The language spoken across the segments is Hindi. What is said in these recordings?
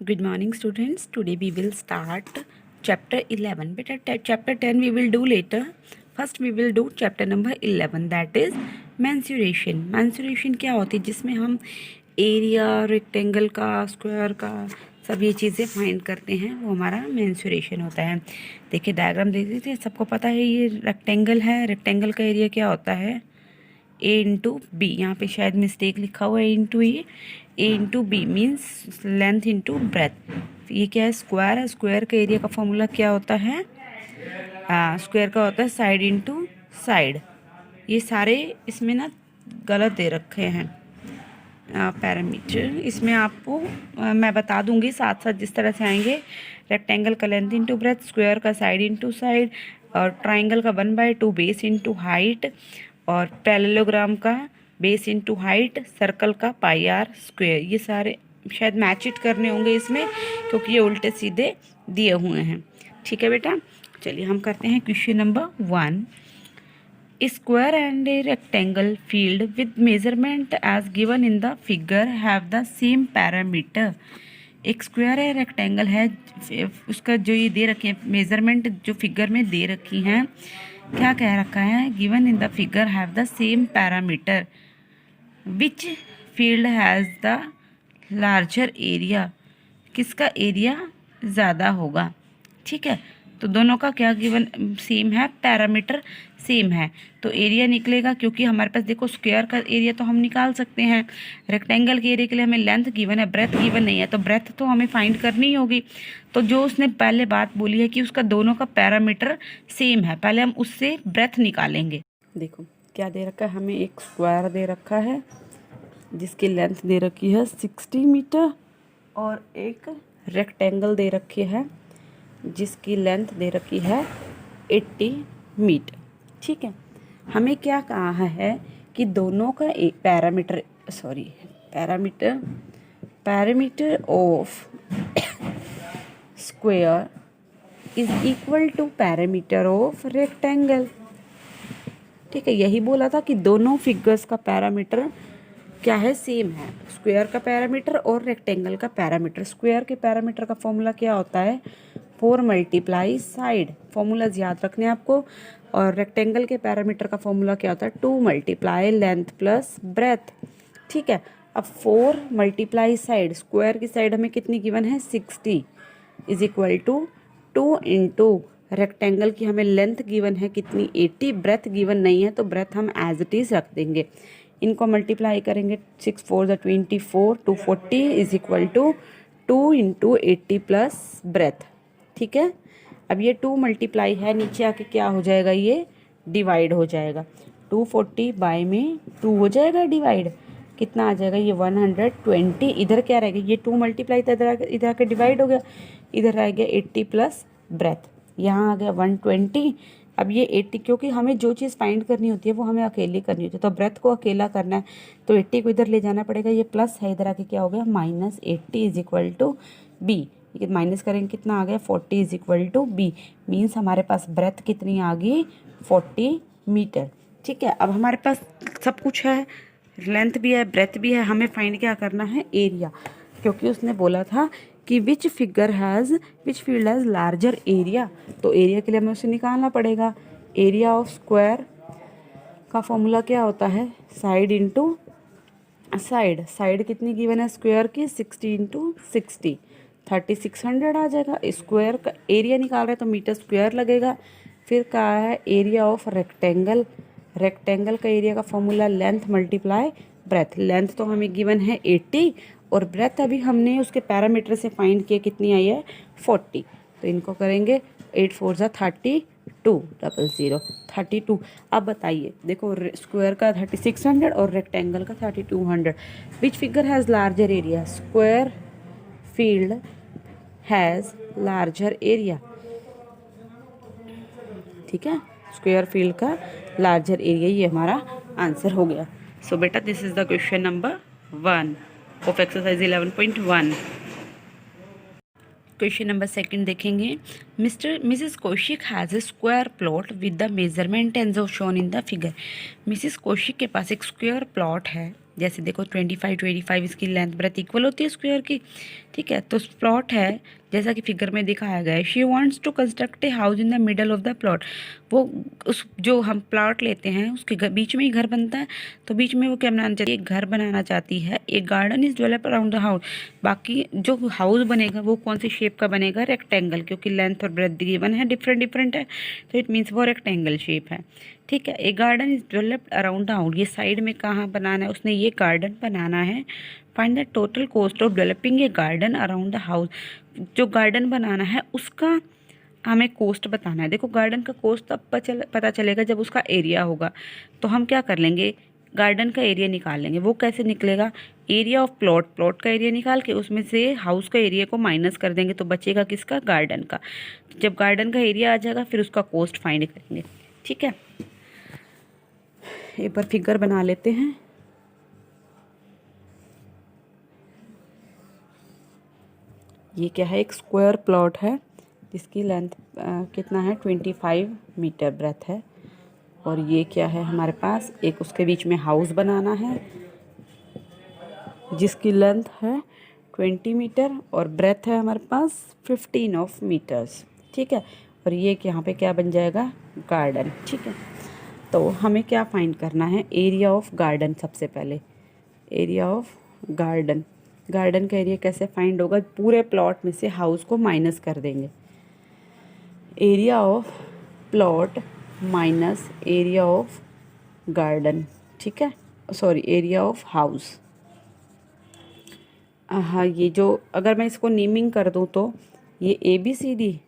Good morning, students. Today we will start chapter 11. Beta, chapter 10 we will do later. First we will do chapter number 11, that is mensuration. Mensuration क्या होती है? जिसमें हम एरिया, रेक्टेंगल का, स्क्वायर का, सब ये चीज़ें फाइंड करते हैं, वो हमारा मेंसुरेशन होता है। देखिए डायग्राम देख लीजिए, सबको पता है ये रेक्टेंगल है। रेक्टेंगल का एरिया क्या होता है? A into B. यहाँ पे शायद मिस्टेक लिखा हुआ है into A into B means length into breadth. ये क्या है? स्क्वायर है। स्क्वायर का एरिया का फॉर्मूला क्या होता है? स्क्वायर का होता है साइड इंटू साइड। ये सारे इसमें ना गलत दे रखे हैं पैरामीटर। इसमें आपको मैं बता दूंगी साथ साथ जिस तरह से आएंगे। रेक्टेंगल का लेंथ इंटू ब्रेथ, स्क्वायर का साइड इंटू साइड, और ट्राइंगल का 1/2 बेस इंटू हाइट, और पैरेललोग्राम का बेस इंटू हाइट, सर्कल का पाई आर स्क्वायर। ये सारे शायद मैच इट करने होंगे इसमें, क्योंकि ये उल्टे सीधे दिए हुए हैं। ठीक है बेटा, चलिए हम करते हैं question number 1। Square and a rectangle field with measurement as given in the figure have the same parameter. एक स्क्वायर है, रेक्टेंगल है, उसका जो ये दे रखे हैं मेजरमेंट जो फिगर में दे रखी हैं, क्या कह रखा है? Given in the figure have the same parameter which field has the larger area. किसका एरिया ज़्यादा होगा? ठीक है, तो दोनों का क्या गिवन सेम है? पैरामीटर सेम है, तो एरिया निकलेगा। क्योंकि हमारे पास देखो स्क्वायर का एरिया तो हम निकाल सकते हैं, रेक्टेंगल के एरिया के लिए हमें लेंथ गिवन है, ब्रेथ गिवन नहीं है, तो ब्रेथ तो हमें फाइंड करनी ही होगी। तो जो उसने पहले बात बोली है कि उसका दोनों का पैरामीटर सेम है, पहले हम उससे ब्रेथ निकालेंगे। देखो क्या दे रखा है हमें? एक स्क्वायर दे रखा है जिसकी लेंथ दे रखी है 60 मीटर, और एक रेक्टेंगल दे रखी है जिसकी लेंथ दे रखी है 80 मीटर। ठीक है, हमें क्या कहा है कि दोनों का एक parameter of square is equal to parameter of rectangle. ठीक है, यही बोला था कि दोनों फिगर्स का पैरामीटर क्या है? सेम है। स्क्वायर का पैरामीटर और रेक्टेंगल का पैरामीटर। स्क्वायर के पैरामीटर का फॉर्मूला क्या होता है? 4 मल्टीप्लाई साइड। फॉर्मूलाज याद रखने आपको। और रेक्टेंगल के पैरामीटर का फॉर्मूला क्या होता है? 2 मल्टीप्लाई लेंथ प्लस ब्रेथ। ठीक है, अब 4 मल्टीप्लाई साइड, स्क्वायर की साइड हमें कितनी गिवन है? 60 is equal to 2 into rectangle की हमें लेंथ गिवन है कितनी? 80। ब्रेथ गिवन नहीं है, तो ब्रेथ हम एज इट इज रख देंगे। इनको मल्टीप्लाई करेंगे, 6 4 24, 240 is equal to 2 into 80 plus breadth. ठीक है, अब ये 2 मल्टीप्लाई है, नीचे आके क्या हो जाएगा? ये डिवाइड हो जाएगा। 240 बाय में 2 हो जाएगा डिवाइड, कितना आ जाएगा? ये 120। इधर क्या रहेगा? ये 2 मल्टीप्लाई तो इधर आके डिवाइड हो गया, इधर आ गया 80 प्लस ब्रेथ, यहाँ आ गया 120। अब ये 80, क्योंकि हमें जो चीज़ फाइंड करनी होती है वो हमें अकेले करनी होती है, तो ब्रेथ को अकेला करना है, तो 80 को इधर ले जाना पड़ेगा। ये प्लस है, इधर आके क्या हो गया? -80 is equal to B. Minus करेंगे, कितना आ गया? 40 is equal to B. Means हमारे पास ब्रेथ कितनी आ गई? 40 मीटर। ठीक है, अब हमारे पास सब कुछ है, लेंथ भी है, ब्रेथ भी है, हमें फाइंड क्या करना है? एरिया। क्योंकि उसने बोला था कि which field has larger area, तो एरिया के लिए हमें उसे निकालना पड़ेगा। एरिया ऑफ स्क्वायर का फॉर्मूला क्या होता है? Side into side. साइड कितनी गिवन है स्क्वायर की? 60 इंटू 60, 3600 आ जाएगा। स्क्वायर का एरिया निकाल रहे हैं तो मीटर स्क्वायर लगेगा। फिर कहा है एरिया ऑफ रेक्टेंगल। रेक्टेंगल का एरिया का formula length multiply breath. Length तो हमें गिवन है 80, और ब्रेथ अभी हमने उसके पैरामीटर से फाइंड किया, कितनी आई है? 40। तो इनको करेंगे 8 4 32 00 32। अब बताइए, देखो स्क्वायर का 3600 और रेक्टेंगल का 3200। Which figure has larger area? Square field has larger area. ठीक है, स्क्वायर फील्ड का लार्जर एरिया, ये हमारा आंसर हो गया। सो बेटा this is the question number 1 of exercise 11.1। Question number 2 देखेंगे। Mrs Kaushik has a square plot with the measurement and shown in the figure. Mrs Kaushik के पास एक स्क्वायर प्लॉट है जैसे देखो 25 इसकी लेंथ ब्रेथ इक्वल होती है स्क्वायर की, ठीक है। तो प्लॉट है जैसा कि फिगर में दिखाया गया है, she wants to construct a house in the middle of the plot. वो उस जो हम प्लॉट लेते हैं उसके बीच में ही घर बनता है, तो बीच में वो क्या बनाना चाहती है, एक घर बनाना चाहती है। एक garden is develop around the house. बाकी जो हाउस बनेगा वो कौन सी शेप का बनेगा, रेक्टेंगल, क्योंकि लेंथ और ब्रेथ गिवन है, डिफरेंट है, तो इट मीन्स वो रेक्टेंगल शेप है, ठीक है। A garden is developed around the house, ये साइड में कहाँ बनाना है, उसने ये गार्डन बनाना है। Find the total cost of developing a garden around the house. जो गार्डन बनाना है उसका हमें कॉस्ट बताना है। देखो गार्डन का कॉस्ट तब पता चलेगा जब उसका एरिया होगा। तो हम क्या कर लेंगे, गार्डन का एरिया निकाल लेंगे। वो कैसे निकलेगा, एरिया ऑफ प्लॉट का एरिया निकाल के उसमें से हाउस का एरिया को माइनस कर देंगे, तो बचेगा किसका, गार्डन का। जब गार्डन का एरिया आ जाएगा फिर उसका कॉस्ट फाइंड करेंगे, ठीक है। एक बार फिगर बना लेते हैं। ये क्या है, एक स्क्वायर प्लॉट है जिसकी लेंथ कितना है, 25 मीटर ब्रेथ है। और ये क्या है हमारे पास, एक उसके बीच में हाउस बनाना है जिसकी लेंथ है 20 मीटर और ब्रेथ है हमारे पास 15 ऑफ मीटर्स, ठीक है। और ये यहाँ पे क्या बन जाएगा, गार्डन, ठीक है। तो हमें क्या फाइंड करना है, एरिया ऑफ गार्डन। सबसे पहले एरिया ऑफ गार्डन, गार्डन का एरिया कैसे फाइंड होगा, पूरे प्लॉट में से हाउस को माइनस कर देंगे। Area of plot minus area of garden, ठीक है, सॉरी एरिया ऑफ हाउस। हाँ, ये जो अगर मैं इसको नेमिंग कर दूँ तो ये ABCD,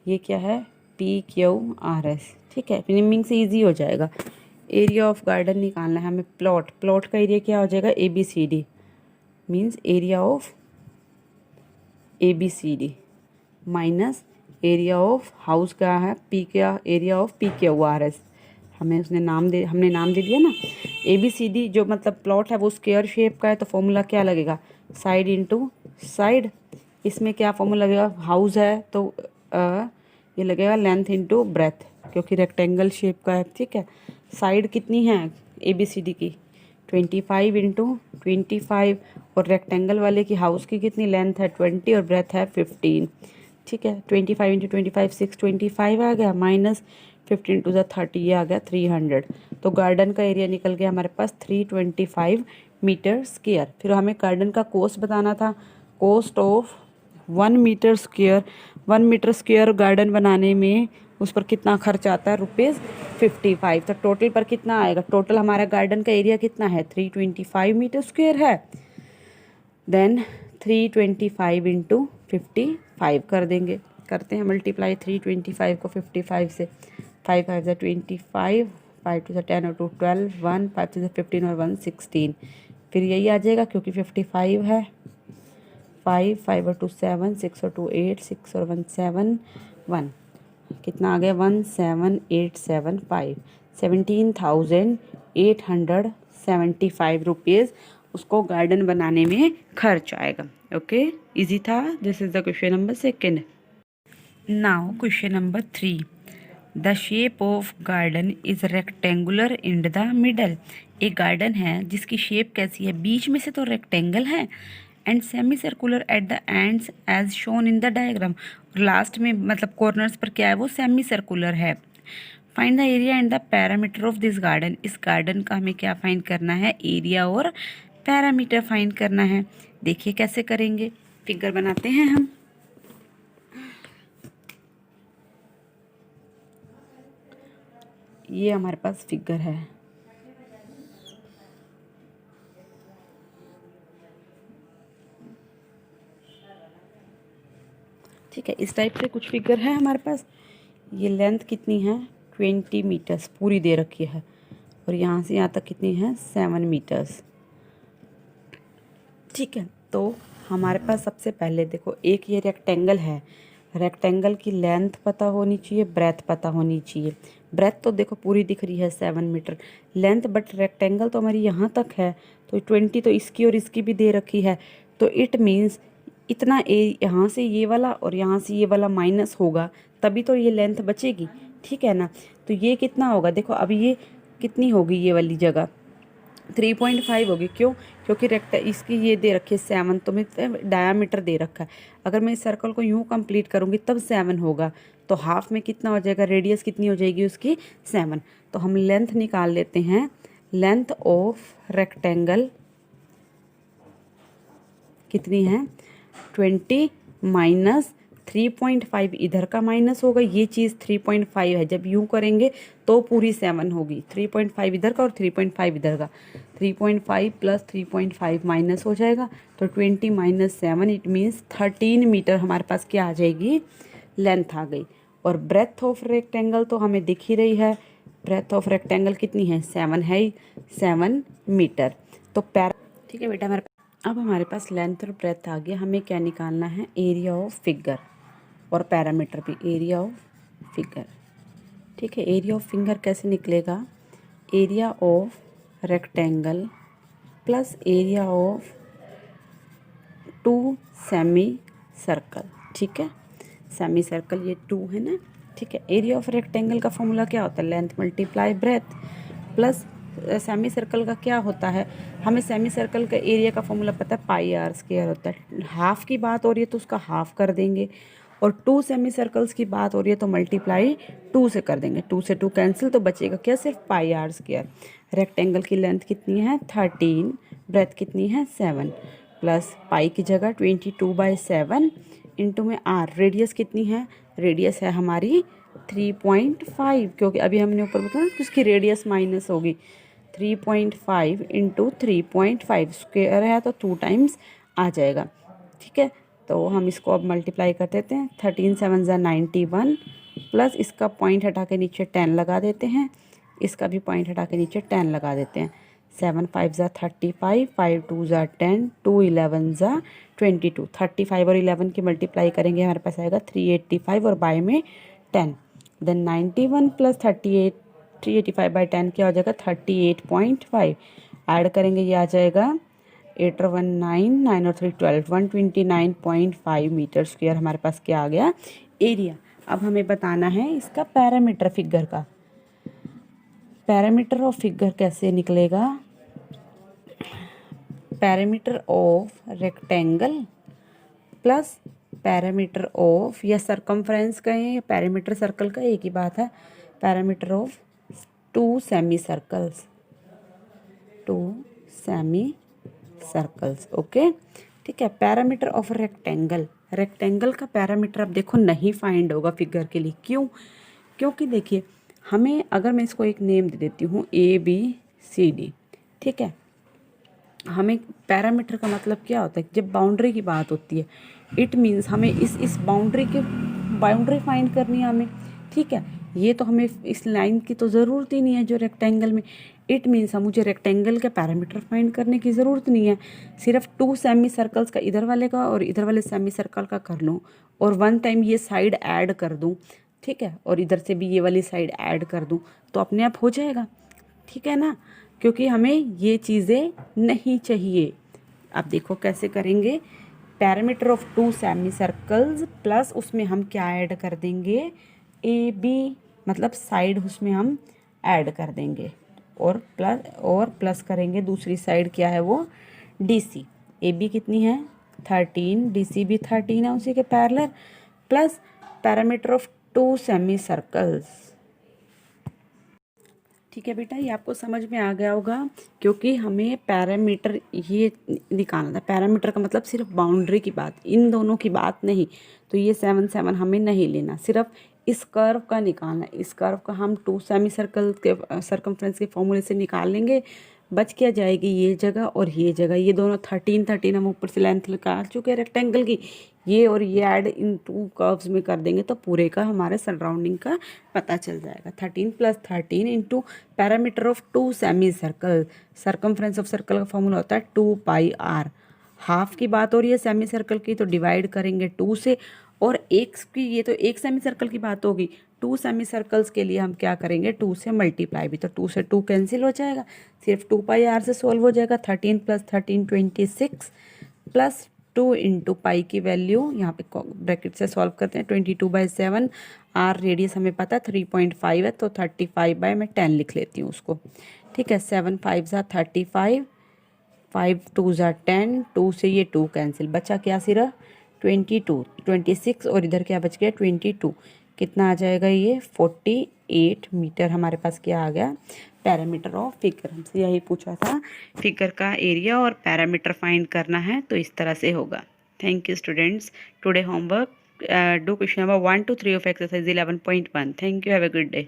ये क्या है, PQRS, ठीक है। नेमिंग से इजी हो जाएगा। एरिया ऑफ गार्डन निकालना है हमें, प्लॉट का एरिया क्या हो जाएगा, ABCD, means area of ABCD minus area of house का है एरिया ऑफ PQRS। हमने नाम दे दिया ना। ABCD जो मतलब प्लॉट है वो स्क्वायर शेप का है, तो फॉर्मूला क्या लगेगा, साइड इंटू साइड। इसमें क्या फॉर्मूला लगेगा, हाउस है तो ये लगेगा लेंथ इंटू ब्रेथ, क्योंकि रेक्टेंगल शेप का है, ठीक है। साइड कितनी है ABCD की, 25 इंटू 25, और रेक्टेंगल वाले की हाउस की कितनी लेंथ है 20 और ब्रेथ है 15, ठीक है। 25 इंटू 25 625 आ गया, माइनस 15 टू द 30, ये आ गया 300। तो गार्डन का एरिया निकल गया हमारे पास 325 मीटर स्क्वायर। फिर हमें गार्डन का कॉस्ट बताना था, cost of 1 metre square. 1 metre square garden बनाने में उस पर कितना खर्च आता है, ₹55। तो टोटल पर कितना आएगा, टोटल हमारा गार्डन का एरिया कितना है, 325 मीटर स्क्वायर है। देन 325 इंटू 55 कर देंगे, करते हैं मल्टीप्लाई 325 को 55 से। 5 5 से 25, 5 2 से 10 और 2 12, 1 5 2 से 15 और 1 16। फिर यही आ जाएगा क्योंकि 55 है, 5 5 और 2 7, 6 और 2 8, 6 और 1 7, 1 कितना आ गया, 17875, 17,875 रुपीज़ उसको गार्डन बनाने में खर्च आएगा। ओके, इजी था। This is the question number 2। Now question number 3, the shape of garden is rectangular in the middle. एक गार्डन है जिसकी शेप कैसी है, बीच में से तो रेक्टेंगल है, and semi circular at the ends as shown in the diagram. और लास्ट में मतलब कॉर्नर्स पर क्या है, वो सेमी सर्कुलर है। Find the area and the parameter of this garden. इस गार्डन का हमें क्या फाइंड करना है, एरिया और पैरामीटर फाइंड करना है। देखिए कैसे करेंगे, फिगर बनाते हैं हम। ये हमारे पास फिगर है, ठीक है। इस टाइप से कुछ फिगर है हमारे पास। ये लेंथ कितनी है, 20 मीटर्स पूरी दे रखी है, और यहाँ से यहाँ तक कितनी है, 7 मीटर्स, ठीक है। तो हमारे पास सबसे पहले देखो, एक ये रेक्टेंगल है, रेक्टेंगल की लेंथ पता होनी चाहिए, ब्रेथ पता होनी चाहिए। ब्रेथ तो देखो पूरी दिख रही है 7 मीटर, लेंथ बट रेक्टेंगल तो हमारी यहाँ तक है, तो 20 तो इसकी और इसकी भी दे रखी है। तो इट मीन्स इतना यहाँ से ये वाला और यहाँ से ये वाला माइनस होगा, तभी तो ये लेंथ बचेगी, ठीक है ना। तो ये कितना होगा, देखो अब ये कितनी होगी, ये वाली जगह 3.5 होगी। क्यों? क्योंकि इसकी ये दे रखी है 7, तो मैं डायामीटर दे रखा है। अगर मैं इस सर्कल को यूँ कंप्लीट करूँगी तब 7 होगा, तो हाफ में कितना हो जाएगा, रेडियस कितनी हो जाएगी उसकी 7। तो हम लेंथ निकाल लेते हैं। लेंथ ऑफ रेक्टेंगल कितनी है, 20 माइनस 3.5, इधर का माइनस होगा, ये चीज़ 3.5 है। जब यूँ करेंगे तो पूरी 7 होगी, 3.5 इधर का और 3.5 इधर का। 3.5 प्लस 3.5 माइनस हो जाएगा, तो 20 माइनस 7, इट मीन्स 13 मीटर हमारे पास क्या आ जाएगी, लेंथ आ गई। और ब्रेथ ऑफ रेक्टेंगल तो हमें दिख ही रही है, ब्रेथ ऑफ रेक्टेंगल कितनी है, 7 है, 7 मीटर। तो ठीक है बेटा, अब हमारे पास लेंथ और ब्रेथ आ गया। हमें क्या निकालना है, एरिया ऑफ फिगर और पैरामीटर भी, एरिया ऑफ फिगर। ठीक है, एरिया ऑफ फिंगर कैसे निकलेगा, area of rectangle plus area of 2 semi circle. ठीक है, सेमी सर्कल ये 2 है ना। ठीक है, एरिया ऑफ रेक्टेंगल का फॉर्मूला क्या होता है, length multiply breath, plus semi circle का क्या होता है, हमें सेमी सर्कल का एरिया का फॉर्मूला पता है, पाई आर स्क्वायर होता है। हाफ की बात हो रही है तो उसका हाफ कर देंगे, और 2 सेमी सर्कल्स की बात हो रही है तो मल्टीप्लाई 2 से कर देंगे। 2 से 2 कैंसिल, तो बचेगा क्या, सिर्फ पाई आर स्क्वायर। रेक्टेंगल की लेंथ कितनी है, 13, ब्रेथ कितनी है, 7, प्लस पाई की जगह 22/7 इंटू में आर। रेडियस कितनी है, रेडियस है हमारी 3.5, क्योंकि अभी हमने ऊपर बताया कि उसकी रेडियस माइनस होगी। 3.5 इंटू 3.5 स्क्वायर है तो 2 टाइम्स आ जाएगा। ठीक है, तो हम इसको अब मल्टीप्लाई कर देते हैं। 13 7 ज़ा 91, प्लस इसका पॉइंट हटा के नीचे 10 लगा देते हैं, इसका भी पॉइंट हटा के नीचे 10 लगा देते हैं। 7 5 ज़ा 35, 5 2 ज़ा 10, 2 11 ज़ा 22। 35 और 11 की मल्टीप्लाई करेंगे हमारे पास आएगा 385 और बाय में 10। देन 91 प्लस 38, 385/10 क्या हो जाएगा, 38.5। ऐड करेंगे ये आ जाएगा 8 और 1 9, 9 और 3 12, 129.5 मीटर स्क्वायर हमारे पास क्या आ गया, एरिया। अब हमें बताना है इसका पैरामीटर फिगर का। पैरामीटर ऑफ फिगर कैसे निकलेगा, parameter of rectangle plus parameter of, या सरकमफ्रेंस कहें या पैरामीटर सर्कल का एक ही बात है, parameter of 2 semi circles, 2 semi circles. Okay, ठीक है। पैरामीटर ऑफ रेक्टेंगल, रेक्टेंगल का पैरामीटर अब देखो नहीं फाइंड होगा फिगर के लिए। क्यों? क्योंकि देखिए हमें, अगर मैं इसको एक नेम दे देती हूँ ABCD, ठीक है, हमें पैरामीटर का मतलब क्या होता है, जब बाउंड्री की बात होती है, इट मीन्स हमें इस बाउंड्री फाइंड करनी है हमें। ठीक है, ये तो हमें इस लाइन की तो ज़रूरत ही नहीं है जो रेक्टेंगल में, इट मीन्स हम मुझे रेक्टेंगल के पैरामीटर फाइंड करने की ज़रूरत नहीं है। सिर्फ 2 सेमी सर्कल्स का इधर वाले का और इधर वाले सेमी सर्कल का कर लूँ, और 1 टाइम ये साइड ऐड कर दूँ, ठीक है, और इधर से भी ये वाली साइड ऐड कर दूँ, तो अपने आप हो जाएगा। ठीक है ना, क्योंकि हमें ये चीज़ें नहीं चाहिए। अब देखो कैसे करेंगे, parameter of 2 semi circles plus उसमें हम क्या ऐड कर देंगे, AB, मतलब साइड उसमें हम ऐड कर देंगे, और प्लस करेंगे दूसरी साइड क्या है वो DC। AB कितनी है 13, DC भी 13 है उसी के parallel, plus parameter of 2 semi circles. ठीक है बेटा, ये आपको समझ में आ गया होगा, क्योंकि हमें पैरामीटर ये निकालना था। पैरामीटर का मतलब सिर्फ बाउंड्री की बात, इन दोनों की बात नहीं। तो ये 7 7 हमें नहीं लेना, सिर्फ इस कर्व का निकालना। इस कर्व का हम 2 सेमी सर्कल के सर्कमफ्रेंस के फॉर्मूले से निकाल लेंगे। बच क्या जाएगी ये जगह और ये जगह, ये दोनों 13 13 हम ऊपर से लेंथ निकाल चुके हैं रेक्टेंगल की, ये और ये ऐड इन 2 कर्व्स में कर देंगे तो पूरे का हमारे सराउंडिंग का पता चल जाएगा। 13 + 13 into parameter of 2 semi circle, circumference of circle का फॉर्मूला होता है 2πr। हाफ की बात हो रही है सेमी सर्कल की, तो डिवाइड करेंगे 2 से, और एक की, ये तो एक सेमी सर्कल की बात होगी, 2 सेमी सर्कल्स के लिए हम क्या करेंगे 2 से मल्टीप्लाई भी, तो 2 से 2 कैंसिल हो जाएगा, सिर्फ 2πr से सॉल्व हो जाएगा। 13 + 13 26 प्लस 2 इंटू पाई की वैल्यू यहाँ पे ब्रैकेट से सॉल्व करते हैं 22/7। आर रेडियस हमें पता है 3.5 है, तो 35 बाय मैं 10 लिख लेती हूँ उसको। ठीक है, 7 5 ज़ा 35, 5 2 ज़ा 10, 2 से ये 2 कैंसिल, बचा क्या सिर्फ 22, 26 और इधर क्या बच गया 22। कितना आ जाएगा ये 48 मीटर हमारे पास क्या आ गया पैरामीटर ऑफ फिगर। हमसे यही पूछा था, फिगर का एरिया और पैरामीटर फाइंड करना है तो इस तरह से होगा। Thank you students. Today homework, do question number 1 to 3 of exercise 11.1. Thank you. Have a good day.